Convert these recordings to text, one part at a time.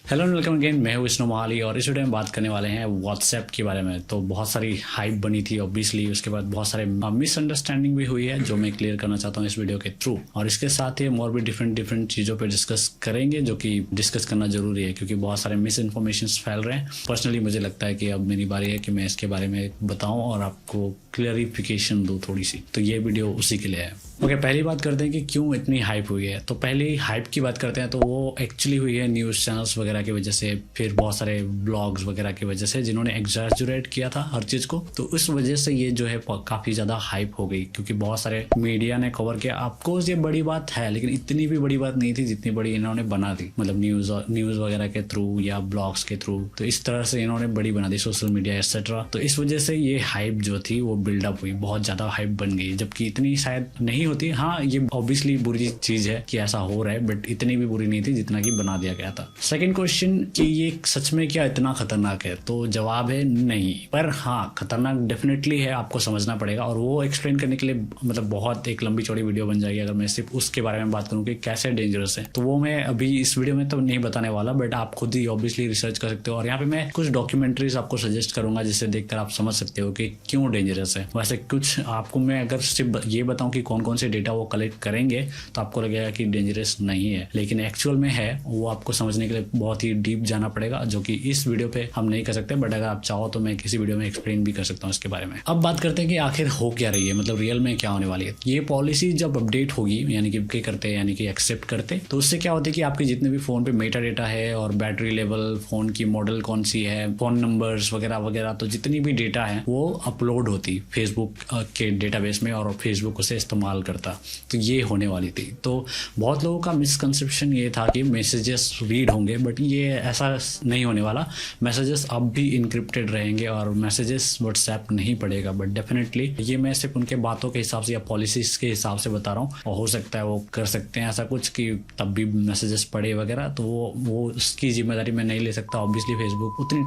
Hello welcome again. मैं हूं विष्णु मोहाली और इस वीडियो में बात करने वाले हैं व्हाट्सएप के बारे में। तो बहुत सारी हाइप बनी थी ऑब्वियसली, उसके बाद बहुत सारे मिसअंडरस्टैंडिंग भी हुई है जो मैं क्लियर करना चाहता हूं इस वीडियो के थ्रू। और इसके साथ ही और भी डिफरेंट चीज़ों पे डिस्कस करेंगे जो कि डिस्कस करना जरूरी है क्योंकि बहुत सारे मिस इन्फॉर्मेशन फैल रहे हैं। पर्सनली मुझे लगता है कि अब मेरी बारी है कि मैं इसके बारे में बताऊँ और आपको क्लियरिफिकेशन दूँ थोड़ी सी। तो ये वीडियो उसी के लिए है। ओके, पहली बात करते हैं कि क्यों इतनी हाइप हुई है। तो पहली हाइप की बात करते हैं तो वो एक्चुअली हुई है न्यूज़ चैनल्स वगैरह की वजह से, फिर बहुत सारे ब्लॉग्स वगैरह की वजह से जिन्होंने एग्जैजरेट किया था हर चीज़ को। तो उस वजह से ये जो है काफ़ी ज़्यादा हाइप हो गई क्योंकि बहुत सारे मीडिया ने कवर किया। ऑफकोर्स ये बड़ी बात है लेकिन इतनी भी बड़ी बात नहीं थी जितनी बड़ी इन्होंने बना दी, मतलब न्यूज़ वगैरह के थ्रू या ब्लॉग्स के थ्रू। तो इस तरह से इन्होंने बड़ी बना दी, सोशल मीडिया एक्सेट्रा। तो इस वजह से ये हाइप जो थी वो बिल्डअप हुई, बहुत ज़्यादा हाइप बन गई, जबकि इतनी शायद नहीं होती। हाँ, ये ऑब्वियसली बुरी चीज है कि ऐसा हो रहा है, बट इतनी भी बुरी नहीं थी जितना कि बना दिया गया था। सेकंड क्वेश्चन कि ये सच में क्या इतना खतरनाक है, तो जवाब है नहीं। पर हाँ, खतरनाक डेफिनेटली है, आपको समझना पड़ेगा। और वो एक्सप्लेन करने के लिए मतलब बहुत एक लंबी चौड़ी वीडियो बन जाएगी अगर मैं सिर्फ उसके बारे में बात करूँ कि कैसे डेंजरस है। तो वो मैं अभी इस वीडियो में तो नहीं बताने वाला, बट आप खुद ही ऑब्वियसली रिसर्च कर सकते हो। और यहाँ पे मैं कुछ डॉक्यूमेंट्रीज आपको सजेस्ट करूंगा जिसे देखकर आप समझ सकते हो कि क्यों डेंजरस है। वैसे कुछ आपको मैं अगर सिर्फ ये बताऊं कि कौन कौन से डेटा वो कलेक्ट करेंगे तो आपको लगेगा कि डेंजरस नहीं है, लेकिन एक्चुअल में है। वो आपको समझने के लिए बहुत ही डीप जाना पड़ेगा जो कि इस वीडियो पे हम नहीं कर सकते, बट अगर आप चाहो तो मैं किसी वीडियो में एक्सप्लेन भी कर सकता हूँ इसके बारे में। अब बात करते हैं कि आखिर हो क्या रही है, मतलब रियल में क्या होने वाली है। ये पॉलिसी जब अपडेट होगी यानी कि करते हैं यानी कि एक्सेप्ट करते, तो उससे क्या होता है कि आपके जितने भी फोन पे मेटा डेटा है और बैटरी लेवल, फोन की मॉडल कौन सी है, फोन नंबर्स वगैरह वगैरह, तो जितनी भी डेटा है वो अपलोड होती फेसबुक के डेटाबेस में और फेसबुक उसे इस्तेमाल करता। तो ये होने वाली थी। तो बहुत लोगों का मिसकंसेप्शन ये था कि मैसेजेस रीड होंगे, बट ये ऐसा नहीं होने वाला। मैसेजेस अब भी इनक्रिप्टेड रहेंगे और मैसेजेस व्हाट्सएप नहीं पढ़ेगा। बट डेफिनेटली ये मैं सिर्फ उनके बातों के हिसाब से या पॉलिसीज के हिसाब से बता रहा हूँ, और हो सकता है वो कर सकते हैं ऐसा कुछ कि तब भी मैसेजेस पढ़े वगैरह। तो वो उसकी जिम्मेदारी मैं नहीं ले सकता। ऑब्वियसली फेसबुक उतनी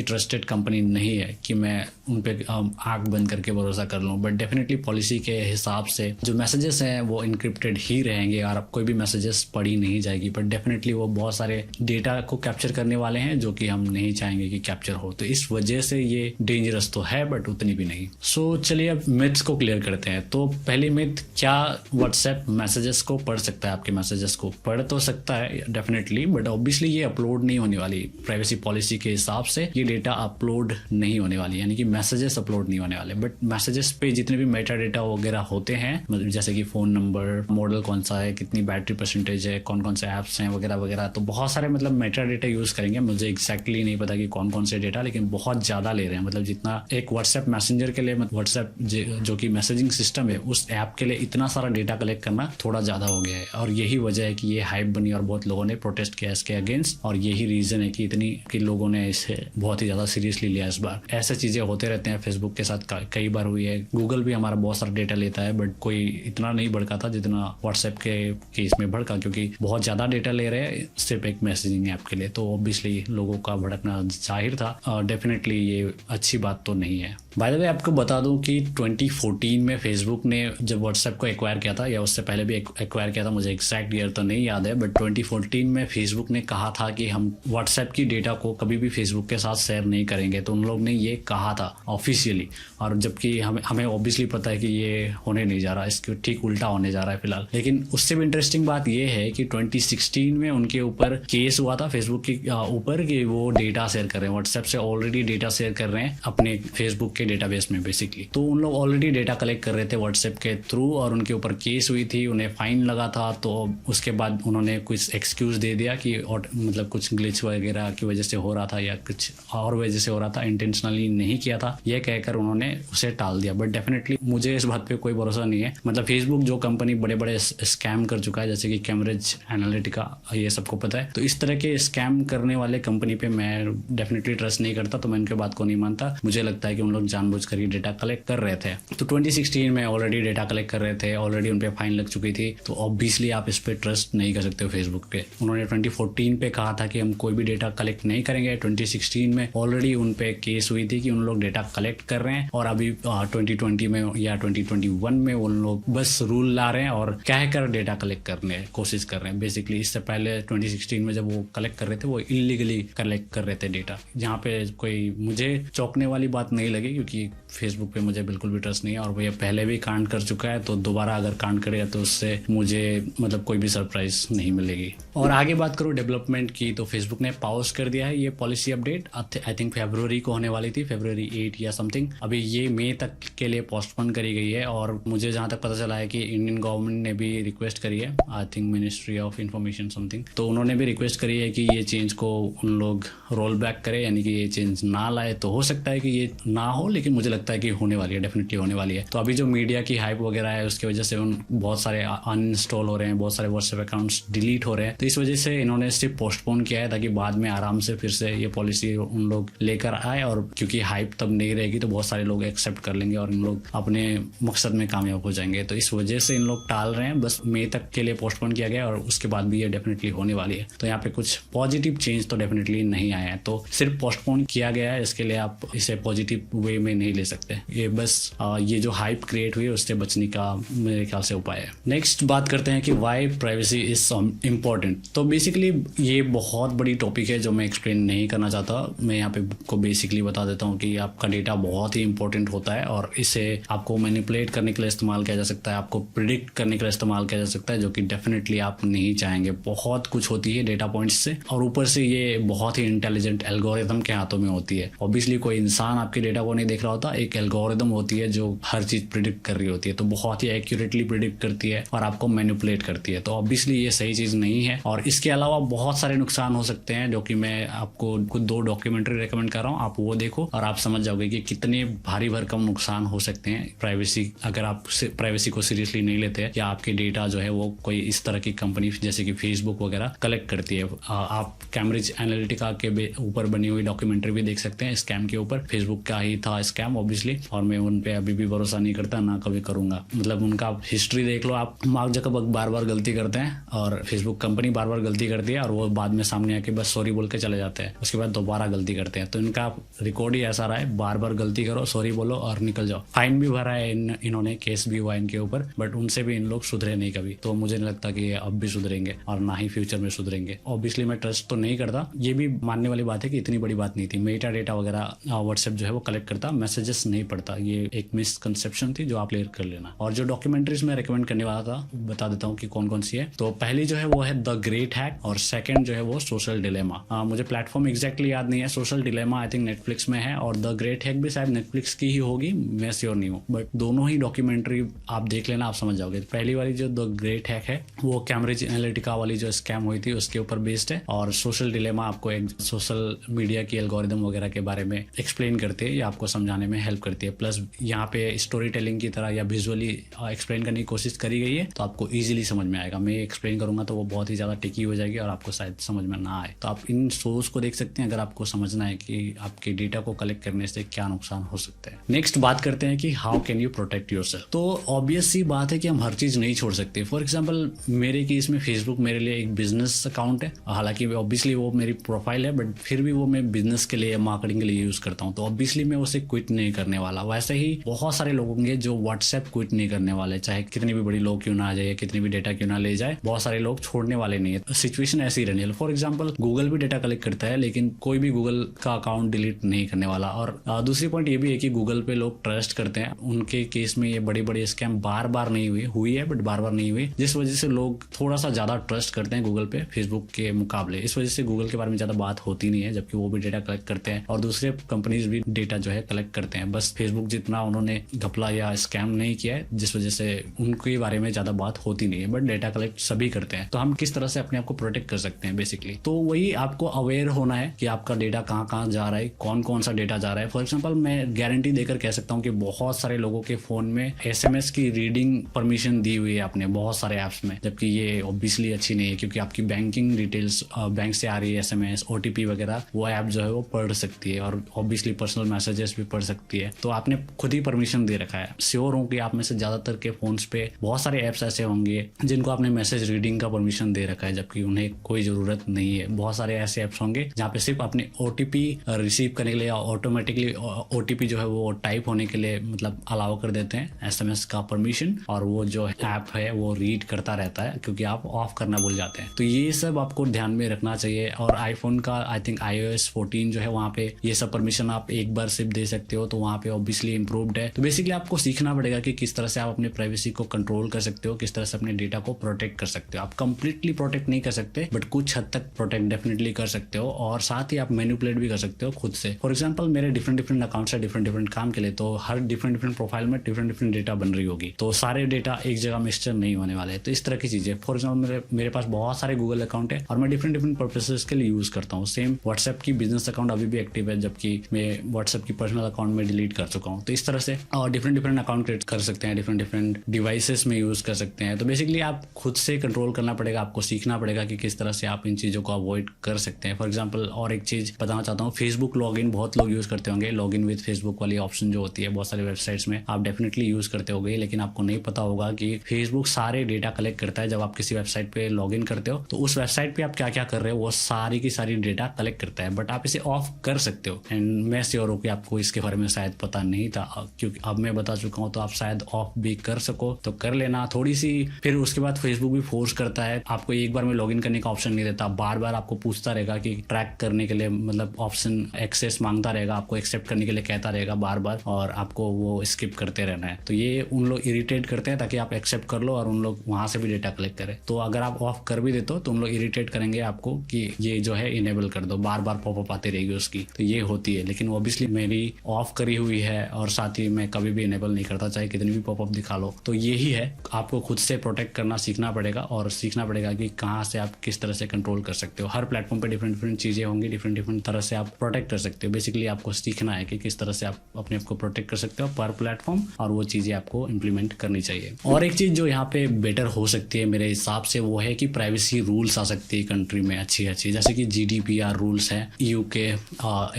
ट्रस्टेड कंपनी नहीं है कि मैं उन पे आंख बंद करके भरोसा कर लूँ। बट डेफिनेटली पॉलिसी के हिसाब से जो मैसेजेस हैं वो इनक्रिप्टेड ही रहेंगे और अब कोई भी मैसेजेस पढ़ी नहीं जाएगी। बट डेफिनेटली वो बहुत सारे डेटा को कैप्चर करने वाले हैं जो कि हम नहीं चाहेंगे कि कैप्चर हो। तो इस वजह से ये डेंजरस तो है बट उतनी भी नहीं। सो चलिए अब मिथ्स को क्लियर करते हैं। तो पहली मिथ, क्या व्हाट्सएप मैसेजेस को पढ़ सकता है? आपके मैसेजेस को पढ़ तो सकता है डेफिनेटली, बट ऑब्वियसली ये अपलोड नहीं होने वाली। प्राइवेसी पॉलिसी के हिसाब से ये डेटा अपलोड नहीं होने वाली, यानी कि मैसेजेस अपलोड नहीं होने वाले। बट मैसेजेस पे जितने भी मेटा डेटा वगैरह होते हैं, मतलब जैसे कि फोन नंबर, मॉडल कौन सा है, कितनी बैटरी परसेंटेज है, कौन कौन से ऐप्स हैं वगैरह वगैरह, तो बहुत सारे मतलब मेटा डेटा यूज करेंगे। मुझे एक्जैक्टली नहीं पता कि कौन कौन से डेटा, लेकिन बहुत ज्यादा ले रहे हैं। मतलब जितना एक व्हाट्सएप मैसेंजर के लिए, व्हाट्सएप जो कि मैसेजिंग सिस्टम है, उस ऐप के लिए इतना सारा डेटा कलेक्ट करना थोड़ा ज्यादा हो गया है। और यही वजह है कि ये हाइप बनी और बहुत लोगों ने प्रोटेस्ट किया इसके अगेंस्ट। और यही रीजन है कि इतनी कि लोगों ने इसे बहुत ही ज्यादा सीरियसली लिया इस बार। ऐसे चीजें होते रहते हैं, फेसबुक के साथ कई बार हुई है। गूगल भी हमारा बहुत सारा डेटा लेता है, बट कोई इतना नहीं भड़का था जितना व्हाट्सएप के केस में भड़का, क्योंकि बहुत ज्यादा डेटा ले रहे हैं सिर्फ एक मैसेजिंग ऐप के लिए। तो ऑब्वियसली लोगों का भड़कना जाहिर था। डेफिनेटली ये अच्छी बात तो नहीं है। बाय द वे आपको बता दूं कि 2014 में फेसबुक ने जब व्हाट्सएप को एक्वायर किया था, या उससे पहले भी एक्वायर किया था, मुझे एग्जैक्ट ईयर तो नहीं याद है, बट 2014 में फेसबुक ने कहा था कि हम व्हाट्सएप की डेटा को कभी भी फेसबुक के साथ शेयर नहीं करेंगे। तो उन लोग ने ये कहा था ऑफिशियली, और जबकि हमें ऑब्वियसली पता है कि ये होने नहीं जा रहा, इसके ठीक उल्टा होने जा रहा है फिलहाल। लेकिन उससे भी इंटरेस्टिंग बात ये है कि 2016 में उनके ऊपर केस हुआ था फेसबुक के ऊपर कि वो डेटा शेयर कर रहे हैं, व्हाट्सएप से ऑलरेडी डेटा शेयर कर रहे हैं अपने फेसबुक के डेटाबेस में बेसिकली। तो उन लोग ऑलरेडी डेटा कलेक्ट कर रहे थे व्हाट्सएप के थ्रू और उनके ऊपर केस हुई थी, उन्हें फाइन लगा था। तो उसके बाद उन्होंने कुछ एक्सक्यूज दे दिया कि मतलब कुछ ग्लिच वगैरह की वजह से हो रहा था या कुछ और वजह से हो रहा था, इंटेंशनली नहीं किया था, यह कहकर उन्होंने उसे टाल दिया। बट डेफिनेटली मुझे इस बात पे कोई भरोसा नहीं है। मतलब फेसबुक जो कंपनी बड़े बड़े स्कैम कर चुका है, जैसे कि कैम्ब्रिज एनालिटिका, ये सबको पता है। तो इस तरह के स्कैम करने वाले कंपनी पे मैं डेफिनेटली ट्रस्ट नहीं करता, तो मैं उनके बात को नहीं मानता। मुझे लगता है कि उन लोग जानबूझकर ही डेटा कलेक्ट कर रहे थे। तो 2016 में ऑलरेडी डेटा कलेक्ट कर रहे थे, ऑलरेडी उन पे फाइन लग चुकी थी, तो ऑब्वियसली आप इस पे ट्रस्ट नहीं कर सकते हो फेसबुक पे। उन्होंने 2014 पे कहा था कि हम कोई भी डेटा कलेक्ट नहीं करेंगे। 2016 में ऑलरेडी उन पे केस हुई थी कि उन लोग डेटा कलेक्ट कर रहे हैं, और अभी 2020 में या 2021 में उन लोग बस रूल ला रहे हैं और कहकर डेटा कलेक्ट करने की कोशिश कर रहे हैं। बेसिकली इससे पहले 2016 में जब वो कलेक्ट कर रहे थे वो इलीगली कलेक्ट कर रहे थे डेटा। जहाँ पे कोई मुझे चौंकने वाली बात नहीं लगी, क्योंकि फेसबुक पे मुझे बिल्कुल भी ट्रस्ट नहीं है, और वो ये पहले भी कांड कर चुका है, तो दोबारा अगर कांड करेगा तो उससे मुझे मतलब कोई भी सरप्राइज नहीं मिलेगी। और आगे बात करूँ डेवलपमेंट की, तो फेसबुक ने पॉज कर दिया है ये पॉलिसी अपडेट। आई थिंक फरवरी को होने वाली थी, फरवरी 8 या समथिंग। अभी ये मई तक के लिए पोस्टपोन करी गई है, और मुझे जहां तक पता चला है कि इंडियन गवर्नमेंट ने भी रिक्वेस्ट करी है, I think ministry of information something, तो उन्होंने भी रिक्वेस्ट करी है कि ये चेंज को उन लोग रोल बैक करे, यानी कि ये चेंज ना लाए। तो हो सकता है कि ये ना हो, लेकिन मुझे लगता है कि होने वाली है, डेफिनेटली होने वाली है। तो अभी जो मीडिया की हाइप वगैरह है उसकी वजह से बहुत सारे अनइंस्टॉल हो रहे हैं, बहुत सारे व्हाट्सएप अकाउंट्स डिलीट हो रहे हैं, तो इस वजह से इन्होंने सिर्फ पोस्टपोन किया है ताकि बाद में आराम से फिर से ये पॉलिसी उन लोग लेकर आए। और क्योंकि हाइप तब नहीं रहेगी तो बहुत सारे लोग एक्सेप्ट कर लेंगे और इन लोग अपने मकसद में कामयाब हो जाएंगे। तो इस वजह से इन लोग टाल रहे हैं, बस मई तक के लिए पोस्टपोन किया गया, और उसके बाद भी ये डेफिनेटली होने वाली है। तो यहाँ पे कुछ पॉजिटिव चेंज तो डेफिनेटली नहीं आया है, तो सिर्फ पोस्टपोन किया गया है, इसके लिए आप इसे पॉजिटिव वे में नहीं ले सकते। ये बस ये जो हाइप क्रिएट हुई है उससे बचने का मेरे ख्याल से उपाय है। नेक्स्ट बात करते हैं कि वाई प्राइवेसी इज इम्पोर्टेंट। तो बेसिकली ये बहुत बड़ी टॉपिक है जो मैं एक्सप्लेन नहीं करना चाहता। मैं यहाँ पे को बेसिकली बता देता हूँ कि आपका डेटा बहुत ही इंपॉर्टेंट होता है, और इसे आपको मैनिपुलेट करने के लिए इस्तेमाल किया जा सकता है, आपको प्रिडिक्ट करने के लिए इस्तेमाल किया जा सकता है, जो कि डेफिनेटली आप नहीं चाहेंगे। बहुत कुछ होती है डेटा पॉइंट्स से, और ऊपर से ये बहुत ही इंटेलिजेंट एल्गोरिथम के हाथों में होती है। ऑब्वियसली कोई इंसान आपके डेटा को नहीं देख रहा होता, एक एल्गोरिथम होती है जो हर चीज प्रिडिक्ट कर रही होती है, तो बहुत ही एक्यूरेटली प्रिडिक्ट करती है और आपको मैनिपुलेट करती है। तो ऑब्वियसली ये सही चीज नहीं है, और इसके अलावा बहुत सारे नुकसान हो सकते हैं, जो कि मैं आपको कुछ 2 डॉक्यूमेंट्री रेकमेंड कर रहा हूँ, आप वो देखो और आप समझ जाओगे कि कितने भारी भरकम नुकसान हो सकते हैं प्राइवेसी, अगर आप प्राइवेसी को सीरियसली नहीं लेते हैं, या आपके डेटा जो है वो कोई इस तरह की कंपनी जैसे कि फेसबुक वगैरह कलेक्ट करती है। आप कैम्ब्रिज एनालिटिका के ऊपर बनी हुई डॉक्यूमेंट्री भी देख सकते हैं स्कैम के ऊपर। फेसबुक का ही था स्कैम ऑब्वियसली, और मैं उन पे अभी भी भरोसा नहीं करता, ना कभी करूंगा। मतलब उनका हिस्ट्री देख लो आप, मार्क जकरबर्ग बार बार गलती करते हैं, और फेसबुक कंपनी बार बार गलती करती है, और वो बाद में सामने आके बस सॉरी बोल के चले जाते हैं, उसके बाद दोबारा गलती करते हैं। तो इनका रिकॉर्ड ही ऐसा रहा है, बार बार गलती करो, सॉरी बोलो और निकल जाओ। फाइन भी भरा है इन्होंने, केस भी हुआ इनके ऊपर, बट उनसे भी इन लोग सुधरे नहीं कभी। तो मुझे नहीं लगता कि ये अब भी सुधरेंगे, और ना ही फ्यूचर में सुधरेंगे। ऑब्वियसली मैं ट्रस्ट तो नहीं करता, ये भी मानने वाली बात है कि इतनी बड़ी बात नहीं थी। मेटा डेटा वगैरह व्हाट्सएप जो है वो कलेक्ट करता, मैसेजेस नहीं पढ़ता, ये एक मिसकंसेप्शन थी जो आप क्लियर कर लेना। और जो डॉक्यूमेंट्रीज मैं रेकमेंड करने वाला था, बता देता हूँ कि कौन कौन सी है। तो पहली जो है वो है द ग्रेट हैक, और सेकंड जो है वो सोशल डिलेमा। मुझे प्लेटफॉर्म एग्जैक्टली याद नहीं है। Social dilemma I think Netflix में है, और द ग्रेट हैक भी शायद नेटफ्लिक्स की ही होगी, मैं श्योर नहीं हूँ, बट दोनों ही डॉक्यूमेंट्री आप देख लेना, आप समझ जाओगे। पहली वाली जो द ग्रेट हैक है वो कैम्ब्रिज एनालिटिका वाली जो स्कैम हुई थी उसके ऊपर बेस्ड है, और सोशल डिलेमा आपको एक सोशल मीडिया की एल्गोरिदम वगैरह के बारे में एक्सप्लेन करती है, या आपको समझाने में हेल्प करती है। प्लस यहाँ पे स्टोरी टेलिंग की तरह या विजुअली एक्सप्लेन करने की कोशिश करी गई है, तो आपको इजीली समझ में आएगा। मैं एक्सप्लेन करूंगा तो वो बहुत ही ज्यादा टिकी हो जाएगी और आपको शायद समझ में ना आए। तो आप इन सोर्स को देख सकते हैं अगर आपको समझना है कि आपके डेटा को कलेक्ट करने से क्या नुकसान हो सकता है। नेक्स्ट बात करते हैं कि how can you protect yourself. तो ऑब्वियस सी बात है कि हम हर चीज नहीं छोड़ सकते। फॉर एग्जाम्पल मेरे केस में फेसबुक मेरे लिए एक बिजनेस अकाउंट है, हालांकि ऑब्वियसली वो मेरी प्रोफाइल है, बट फिर भी वो मैं बिजनेस के लिए, मार्केटिंग के लिए यूज करता हूँ। तो ऑब्वियसली मैं उसे क्विट नहीं करने वाला। वैसे ही बहुत सारे लोग होंगे जो व्हाट्सएप क्विट नहीं करने वाले, चाहे कितनी भी बड़ी लोग क्यों ना आ जाए, कितनी भी डेटा क्यों ना ले जाए, बहुत सारे लोग छोड़ने वाले नहीं है। सिचुएशन ऐसी रहने वाली। फॉर एग्जाम्पल गूगल भी डेटा कलेक्ट करता है, लेकिन कोई भी गूगल का अकाउंट डिलीट नहीं करने वाला। और दूसरी पॉइंट ये भी है कि गूगल पे लोग ट्रस्ट करते हैं। उनके केस में ये बड़ी बड़ी स्कैम बार बार नहीं हुई है, बट बार बार नहीं हुई, जिस वजह से लोग थोड़ा सा ज्यादा ट्रस्ट करते हैं गूगल पे फेसबुक के मुकाबले। इस वजह से गूगल के बारे में ज्यादा बात होती नहीं है, जबकि वो भी डेटा कलेक्ट करते हैं और दूसरे कंपनीज भी डेटा जो है कलेक्ट करते हैं। बस फेसबुक जितना उन्होंने घपला या स्कैम नहीं किया है, जिस वजह से उनके बारे में ज्यादा बात होती नहीं है, बट डेटा कलेक्ट सभी करते हैं। तो हम किस तरह से अपने आप को प्रोटेक्ट कर सकते हैं बेसिकली, तो वही आपको अवेयर होना है कि आपका डेटा कहाँ कहाँ जा रहा है, कौन कौन सा डेटा जा रहा है। फॉर एग्जाम्पल मैं गारंटी देकर कह सकता हूँ कि बहुत सारे लोगों के फोन में SMS की रीडिंग परमिशन दी हुई है आपने बहुत सारे ऐप्स में, जबकि ये ऑब्वियसली अच्छी नहीं है, क्योंकि आपकी बैंकिंग डिटेल्स बैंक से आ रही है, SMS OTP वगैरह, वो ऐप जो है वो पढ़ सकती है, और ऑब्वियसली पर्सनल मैसेजेस भी सकती है, तो आपने खुद ही परमिशन दे रखा है। श्योर हूँ कि आप में से ज्यादातर के फोन्स पे बहुत सारे ऐप्स ऐसे होंगे जिनको आपने मैसेज रीडिंग का परमिशन दे रखा है, जबकि उन्हें कोई जरूरत नहीं है। बहुत सारे ऐसे ऐप्स होंगे जहाँ पे सिर्फ अपने OTP रिसीव करने के लिए या ऑटोमेटिकली OTP जो है वो टाइप होने के लिए मतलब अलाउ कर देते हैं SMS का परमिशन, और वो जो ऐप है वो रीड करता रहता है क्योंकि आप ऑफ करना भूल जाते हैं। तो ये सब आपको ध्यान में रखना चाहिए। और आईफोन का आई थिंक iOS 14 जो है वहाँ पे ये सब परमिशन आप एक बार सिर्फ दे सकते हो, तो वहाँ पे ऑब्वियसली इंप्रूव्ड है। तो बेसिकली आपको सीखना पड़ेगा कि किस तरह से आप अपने प्राइवेसी को कंट्रोल कर सकते हो, किस तरह से अपने डेटा को प्रोटेक्ट कर सकते हो। आप कंप्लीटली प्रोटेक्ट नहीं कर सकते बट कुछ हद तक प्रोटेक्ट डेफिनेटली कर सकते हो, और साथ ही आप मैनिपुलेट भी कर सकते हो खुद से। फॉर एग्जाम्पल मेरे डिफरेंट अकाउंट्स है डिफरेंट काम के लिए, तो हर डिफरेंट प्रोफाइल में डिफरेंट डेटा बन रही होगी, तो सारे डेटा एक जगह मिक्सचर नहीं होने वाले। तो इस तरह की चीजें, फॉर एग्जाम्पल मेरे पास बहुत सारे गूगल अकाउंट है और मैं डिफरेंट पर्पसेस के लिए यूज करता हूँ। सेम व्हाट्सएप की बिजनेस अकाउंट अभी भी एक्टिव है, जबकि मैं व्हाट्सएप की पर्सनल अकाउंट में डिलीट कर चुका हूँ। तो इस तरह से और डिफरेंट अकाउंट क्रिएट कर सकते हैं, डिफरेंट डिवाइसेस में यूज कर सकते हैं। तो बेसिकली आप खुद से कंट्रोल करना पड़ेगा, आपको सीखना पड़ेगा कि किस तरह से आप इन चीजों को अवॉइड कर सकते हैं। फॉर एग्जाम्पल और एक चीज बताना चाहता हूँ, फेसबुक लॉगिन बहुत लोग यूज करते होंगे। लॉगिन विद फेसबुक वाली ऑप्शन जो होती है बहुत सारे वेबसाइट्स में आप डेफिनेटली यूज करते होंगे, लेकिन आपको नहीं पता होगा कि फेसबुक सारे डेटा कलेक्ट करता है। जब आप किसी वेबसाइट पे लॉगिन करते हो तो उस वेबसाइट पे आप क्या क्या कर रहे हो वो सारी की सारी डेटा कलेक्ट करता है, बट आप इसे ऑफ कर सकते हो। एंड मैं श्योर हूँ कि आपको इसके बारे में शायद पता नहीं था, क्योंकि अब मैं बता चुका हूँ, तो आप शायद ऑफ भी कर सको तो कर लेना थोड़ी सी। फिर उसके बाद फेसबुक भी फोर्स करता है, आपको एक बार में लॉगिन करने का ऑप्शन नहीं देता, बार बार आपको पूछता रहेगा कि ट्रैक करने के लिए मतलब ऑप्शन एक्सेस मांगता रहेगा, आपको एक्सेप्ट करने के लिए कहता रहेगा बार बार, और आपको वो स्किप करते रहना है। तो ये उन लोग इरिटेट करते हैं ताकि आप एक्सेप्ट कर लो और उन लोग वहां से भी डेटा कलेक्ट करें। तो अगर आप ऑफ कर भी देते हो तो उन लोग इरिटेट करेंगे आपको कि ये जो है इनेबल कर दो, बार बार पॉपअप आती रहेगी उसकी। तो ये होती है, लेकिन ऑब्वियसली मेरी ऑफ करी हुई है और साथ ही मैं कभी भी इनेबल नहीं करता, चाहे कितनी भी पॉपअप दिखा लो। तो यही है, आपको खुद से प्रोटेक्ट करना सीखना पड़ेगा और सीखना पड़ेगा कि कहाँ से आप किस तरह से कंट्रोल कर सकते हो। हर प्लेटफॉर्म पे डिफरेंट चीजें होंगी, डिफरेंट तरह से आप प्रोटेक्ट कर सकते हो। बेसिकली आपको सीखना है कि किस तरह से आप अपने आप को प्रोटेक्ट कर सकते हो पर प्लेटफॉर्म, और वो चीजें आपको इंप्लीमेंट करनी चाहिए। और एक चीज जो यहाँ पे बेटर हो सकती है मेरे हिसाब से वो है कि प्राइवेसी रूल्स आ सकती है कंट्री में अच्छी, जैसे कि GDPR रूल्स है EU के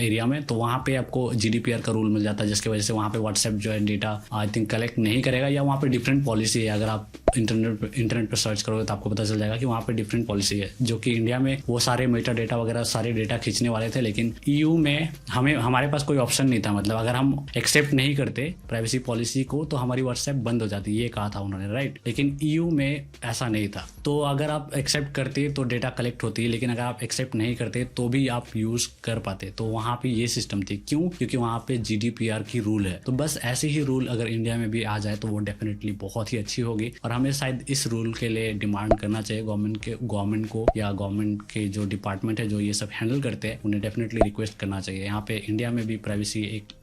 एरिया में, तो वहाँ पे आपको GDPR का रूल मिल जाता है, जिसकी वजह से वहाँ पे व्हाट्सएप जो है डेटा आई थिंक कलेक्ट नहीं करेगा, या वहाँ पे डिफरेंट पॉलिसी है। अगर आप इंटरनेट पर सर्च करोगे तो आपको पता चल जाएगा कि वहाँ पे डिफरेंट पॉलिसी है, जो कि इंडिया में वो सारे मेटा डेटा वगैरह सारे डेटा खींचने वाले थे, लेकिन EU में हमारे पास कोई ऑप्शन नहीं था। मतलब अगर हम एक्सेप्ट नहीं करते प्राइवेसी पॉलिसी को तो हमारी व्हाट्सएप बंद हो जाती, ये कहा था उन्होंने, राइट। लेकिन EU में ऐसा नहीं था। तो अगर आप एक्सेप्ट करते तो डेटा कलेक्ट होती है, लेकिन अगर आप एक्सेप्ट नहीं करते तो भी आप यूज कर पाते। तो वहाँ पे ये सिस्टम थी, क्यों? क्योंकि वहाँ पे GDPR की रूल है। तो बस ऐसे ही रूल अगर इंडिया में भी आ जाए तो वो डेफिनेटली बहुत ही अच्छी होगी, और हमें शायद इस रूल के लिए डिमांड करना चाहिए गवर्नमेंट को या गवर्नमेंट के जो डिपार्टमेंट है जो ये सब हैंडल करते हैं उन्हें डेफिनेटली रिक्वेस्ट करना चाहिए। यहाँ पे इंडिया में भी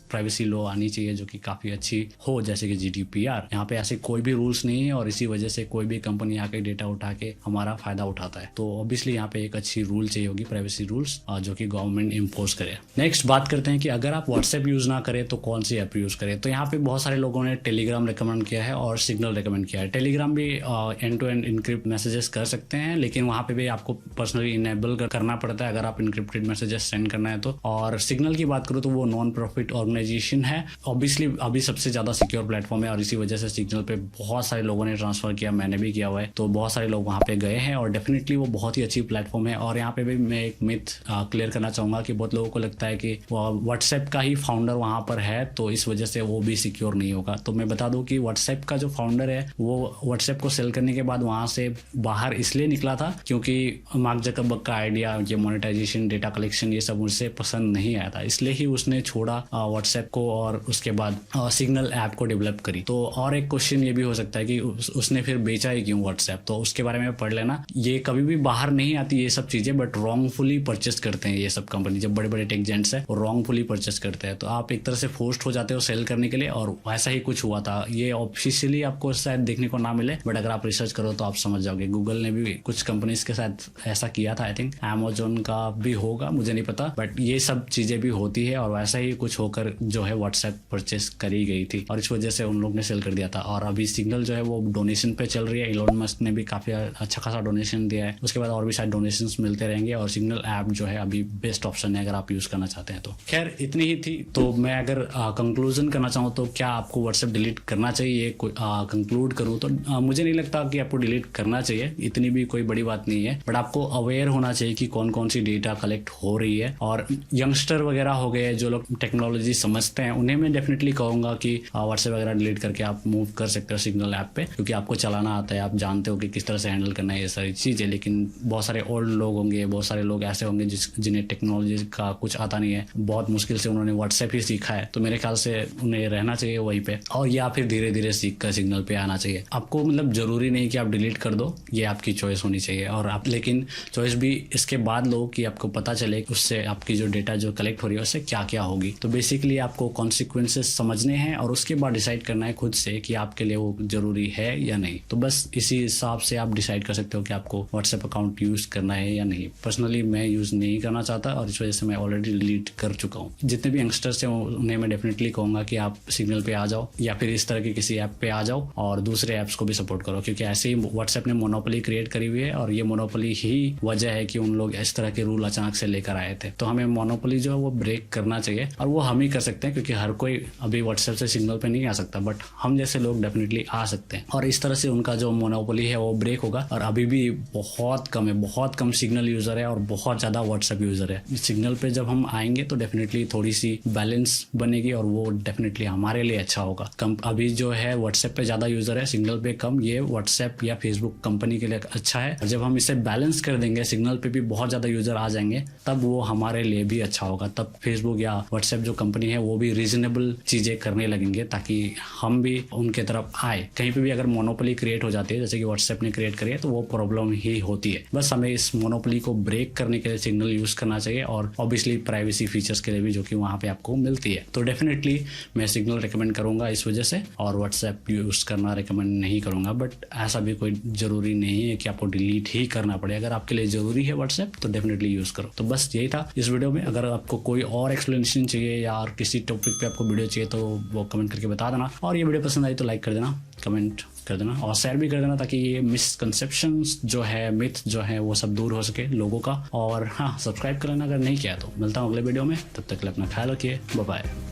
प्राइवेसी लॉ आनी चाहिए जो कि काफी अच्छी हो, जैसे कि GDPR। यहाँ पे ऐसे कोई भी रूल्स नहीं है और इसी वजह से कोई भी कंपनी आके डेटा उठा के हमारा फायदा उठाता है। तो ऑब्वियसली यहाँ पे एक अच्छी रूल चाहिए होगी, प्राइवेसी रूल्स, जो कि गवर्नमेंट इम्पोज करे। नेक्स्ट बात करते हैं कि अगर आप व्हाट्सएप यूज ना करें तो कौन सी ऐप यूज करें। तो यहाँ पे बहुत सारे लोगों ने टेलीग्राम रिकमेंड किया है और सिग्नल रिकमेंड किया है। टेलीग्राम भी end to end encrypt messages कर सकते हैं, लेकिन वहाँ पे भी आपको पर्सनली इनेबल करना पड़ता है अगर आप इनक्रिप्टेड मैसेजेस सेंड करना है तो। और सिग्नल की बात करूँ तो वो नॉन प्रॉफिट ऑर्गेनाइजेशन है, ऑब्वियसली अभी सबसे ज्यादा सिक्योर प्लेटफॉर्म है, और इसी वजह से सिग्नल पे बहुत सारे लोगों ने ट्रांसफर किया, मैंने भी किया हुआ है। तो बहुत सारे लोग वहाँ पे गए हैं और डेफिनेटली वो बहुत ही अच्छी प्लेटफॉर्म है। और यहाँ पे भी मैं एक मिथ क्लियर करना चाहूंगा कि बहुत लोगों को लगता है कि व्हाट्सएप का ही फाउंडर वहाँ पर है तो इस वजह से वो भी सिक्योर नहीं होगा। तो मैं बता दूं कि व्हाट्सएप का जो फाउंडर है वो व्हाट्सएप को सेल करने के बाद वहां से बाहर इसलिए निकला था क्योंकि मार्क जकरबर्ग का आइडिया, ये मोनेटाइजेशन, डेटा कलेक्शन, ये सब मुझसे पसंद नहीं आया था, इसलिए ही उसने छोड़ा व्हाट्सएप को और उसके बाद सिग्नल ऐप को डेवलप करी। तो और एक क्वेश्चन ये भी हो सकता है कि उसने फिर बेचा ही क्यों व्हाट्सएप, तो उसके बारे में पढ़ लेना। ये कभी भी बाहर नहीं आती ये सब चीजें, बट रॉन्गफुली परचेस करते हैं ये सब कंपनी, जब बड़े बड़े टेक जेंट्स है रॉन्गफुली परचेस करते हैं। तो आप एक तरह से फोर्स्ड हो जाते हो सेल करने के लिए, और वैसा ही कुछ हुआ था। ये ऑफिशियली आपको शायद देखने को ना मिले, बट अगर आप रिसर्च करो तो आप समझ जाओगे। गूगल ने भी कुछ कंपनीज के साथ ऐसा किया था, आई थिंक अमेजोन का भी होगा, मुझे नहीं पता, बट ये सब चीजें भी होती है और वैसा ही कुछ होकर जो है व्हाट्सएप परचेस करी गई थी और इस वजह से उन लोग ने सेल कर दिया था। और अभी सिग्नल जो है वो डोनेशन पे चल रही है। इलोन मस्क ने भी काफी अच्छा खासा डोनेशन दिया है, उसके बाद और भी शायद डोनेशंस मिलते रहेंगे और सिग्नल ऐप जो है अभी बेस्ट ऑप्शन है अगर आप यूज करना चाहते हैं तो। खैर इतनी ही थी। तो मैं अगर कंक्लूजन करना चाहूँ तो क्या आपको व्हाट्सएप डिलीट करना चाहिए, कंक्लूड करूँ तो मुझे नहीं लगता कि आपको डिलीट करना चाहिए, इतनी भी कोई बड़ी बात नहीं है। बट आपको अवेयर होना चाहिए कि कौन कौन सी डेटा कलेक्ट हो रही है। और यंगस्टर वगैरह हो गए जो लोग टेक्नोलॉजी समझते हैं उन्हें मैं डेफिनेटली कहूंगा कि व्हाट्सएप वगैरह डिलीट करके आप मूव कर सकते हो सिग्नल ऐप पे, क्योंकि आपको चलाना आता है, आप जानते हो कि किस तरह से हैंडल करना है ये सारी चीजें। लेकिन बहुत सारे ओल्ड लोग होंगे, बहुत सारे लोग ऐसे होंगे जिन्हें टेक्नोलॉजी का कुछ आता नहीं है, बहुत मुश्किल से उन्होंने व्हाट्सएप ही सीखा है, तो मेरे ख्याल से उन्हें रहना चाहिए वहीं पे और या फिर धीरे धीरे सीख कर सिग्नल पे आना चाहिए। आपको मतलब जरूरी नहीं कि आप डिलीट कर दो, ये आपकी चॉइस होनी चाहिए। और आप लेकिन चॉइस भी इसके बाद लो कि आपको पता चले उससे आपकी जो डेटा जो कलेक्ट हो रही है उससे क्या क्या होगी। तो बेसिकली आपको कॉन्सिक्वेंसेस समझने हैं और उसके बाद डिसाइड करना है खुद से कि आपके लिए वो जरूरी है या नहीं। तो बस इसी हिसाब से आप डिसाइड कर सकते हो कि आपको व्हाट्सएप अकाउंट यूज करना है या नहीं। पर्सनली मैं यूज नहीं करना चाहता और इस वजह से मैं ऑलरेडी डिलीट कर चुका हूँ। जितने भी यंगस्टर्स हैं उन्हें मैं डेफिनेटली कहूंगा कि आप सिग्नल पे आ जाओ या फिर इस तरह के किसी ऐप पे आ जाओ और दूसरे ऐप्स को भी सपोर्ट करो, क्योंकि ऐसे ही व्हाट्सएप ने मोनोपोली क्रिएट करी हुई है और ये मोनोपोली ही वजह है कि उन लोग इस तरह के रूल अचानक से लेकर आए थे। तो हमें मोनोपोली जो है वो ब्रेक करना चाहिए और वो हम ही कर सकते हैं, क्योंकि हर कोई अभी व्हाट्सएप से सिग्नल पे नहीं आ सकता, बट हम जैसे लोग डेफिनेटली आ सकते हैं और इस तरह से उनका जो मोनोपोली है वो ब्रेक होगा। और अभी भी बहुत कम सिग्नल यूजर है और बहुत ज्यादा व्हाट्सएप यूजर है। सिग्नल पे जब हम आएंगे तो डेफिनेटली थोड़ी सी बैलेंस बनेगी और वो डेफिनेटली हमारे लिए अच्छा होगा। अभी जो है व्हाट्सएप पे ज्यादा यूजर है, सिग्नल पे कम, ये व्हाट्सएप या फेसबुक कंपनी के लिए अच्छा है। और जब हम इसे बैलेंस कर देंगे, सिग्नल पे भी बहुत ज्यादा यूजर आ जाएंगे, तब वो हमारे लिए भी अच्छा होगा। तब फेसबुक या व्हाट्सएप जो कंपनी है वो भी रीजनेबल चीजें करने लगेंगे ताकि हम भी उनके तरफ आए। कहीं पे भी अगर मोनोपोली क्रिएट हो जाती है जैसे कि व्हाट्सएप ने क्रिएट करी है तो वो प्रॉब्लम ही होती है। बस हमें इस मोनोपोली को ब्रेक करने के लिए सिग्नल यूज करना चाहिए और ऑब्वियसली प्राइवेसी फीचर्स के लिए भी जो कि वहां पे आपको मिलती है। तो डेफिनेटली मैं सिग्नल रिकमेंड करूंगा इस वजह से और व्हाट्सएप यूज करना रिकमेंड नहीं करूंगा। बट ऐसा भी कोई जरूरी नहीं है कि आपको डिलीट ही करना पड़े। अगर आपके लिए जरूरी है व्हाट्सएप तो डेफिनेटली यूज करो। तो बस यही था इस वीडियो में। अगर आपको कोई और एक्सप्लेनेशन चाहिए या किसी टॉपिक पे आपको वीडियो चाहिए तो वो कमेंट करके बता देना। और ये वीडियो पसंद आई तो लाइक कर देना, कमेंट कर देना और शेयर भी कर देना ताकि ये मिसकंसेप्शंस जो है, मिथ जो है वो सब दूर हो सके लोगों का। और हाँ, सब्सक्राइब कर लेना अगर नहीं किया तो। मिलता हूँ अगले वीडियो में, तब तक के लिए अपना ख्याल रखिए। Bye bye.